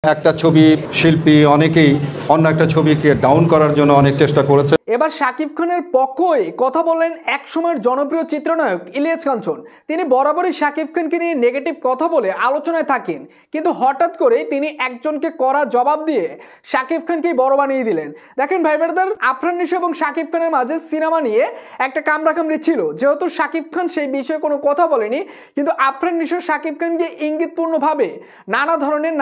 একটা ছবির শিল্পী অনেকেই অন্য একটা ছবিকে ডাউন করার জন্য অনেক চেষ্টা করেছে। এবার শাকিব খানের পক্ষই কথা বললেন একসময়ের জনপ্রিয় চিত্রনায়ক ইলিয়াস কাঞ্চন। তিনি বরাবরই শাকিব খানকে নিয়ে নেগেটিভ কথা বলে আলোচনায় থাকেন, কিন্তু হঠাৎ করে তিনি একজনকে কড়া জবাব দিয়ে শাকিব খানকেই বড় বানিয়ে দিলেন। দেখেন ভাই ব্রাদার, আফরান নিশো এবং শাকিব খানের মাঝে সিনেমা নিয়ে একটা কামড়াকামড়ি ছিল, যেহেতু শাকিব খান সেই বিষয়ে কোনো কথা বলেনি, কিন্তু আফরান নিশো শাকিব খানকে ইঙ্গিতপূর্ণভাবে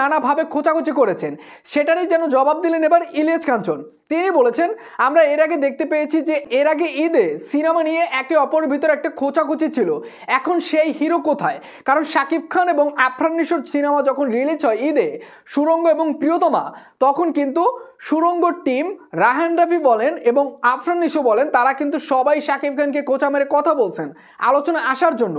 নানাভাবে খোঁচাখুচি করেছেন। সেটারই যেন জবাব দিলেন এবার ইলিয়াস কাঞ্চন। তিনি বলেছেন, আমরা এর আগে দেখতে পেয়েছি যে এর আগে ঈদে সিনেমা নিয়ে একে অপরের ভিতরে একটা খোঁচাখুচি ছিল, এখন সেই হিরো কোথায়? কারণ শাকিব খান এবং আফরান নিশোর সিনেমা যখন রিলিজ হয় ঈদে, সুরঙ্গ এবং প্রিয়তমা, তখন কিন্তু সুরঙ্গ টিম রায়হান রাফি বলেন এবং আফরান নিশো বলেন, তারা কিন্তু সবাই শাকিব খানকে খোঁচা মেরে কথা বলছেন আলোচনা আসার জন্য।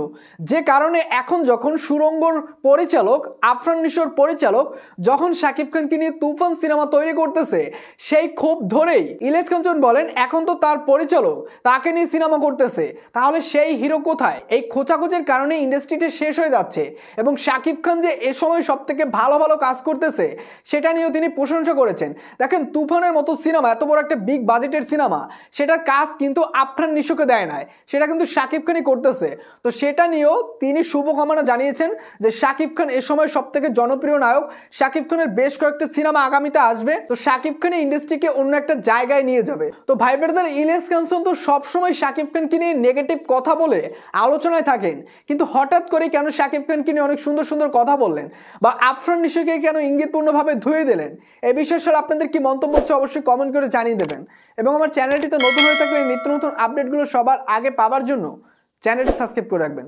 যে কারণে এখন যখন সুরঙ্গর পরিচালক আফরান নিশোর পরিচালক যখন শাকিব খানকে নিয়ে তুফান সিনেমা তৈরি করতেছে, সেই ক্ষোভ ধরেই ইলিয়াস কাঞ্চন বলেন, এখন তো তার পরিচালক তাকে নিয়ে সিনেমা করতেছে, তাহলে সেই হিরো কোথায়? এই খোঁচাখোঁচির কারণে ইন্ডাস্ট্রিতে শেষ হয়ে যাচ্ছে এবং শাকিব খান যে এ সময় সব থেকে ভালো কাজ করতেছে সেটা নিয়েও তিনি প্রশংসা করেছেন। দেখেন, তুফানের মতো সিনেমা, এত বড় একটা বিগ বাজেটের সিনেমা, সেটার কাজ কিন্তু আফরান নিশোকে দেয় নাই, সেটা কিন্তু শাকিব খানই করতেছে। তো সেটা নিয়েও তিনি শুভকামনা জানিয়েছেন যে শাকিব খান এ সময় সব থেকে জনপ্রিয় নায়ক, শাকিব খানের বেশ কয়েকটা সিনেমা আগামীতে আসবে, তো শাকিব খান ইন্ডাস্ট্রিকে অন্য একটা জায়গায় নিয়ে যাবে। তো ভাই ব্রাদার, ইলিয়াস কাঞ্চন তো সবসময় শাকিব খানকে নিয়ে নেগেটিভ কথা বলে আলোচনায় থাকেন, কিন্তু হঠাৎ করে কেন শাকিব খানকে নিয়ে অনেক সুন্দর সুন্দর কথা বললেন বা আফরান নিশোকে কেন ইঙ্গিতপূর্ণভাবে ধুয়ে দিলেন? এই বিষয়ে স্যার আপনাদের কি মন্তব্য হচ্ছে অবশ্যই কমেন্ট করে জানিয়ে দেবেন। এবং আমার চ্যানেলটিতে নতুন হয়ে থাকলে নিত্য নতুন আপডেটগুলো সবার আগে পাওয়ার জন্য চ্যানেলটি সাবস্ক্রাইব করে রাখবেন।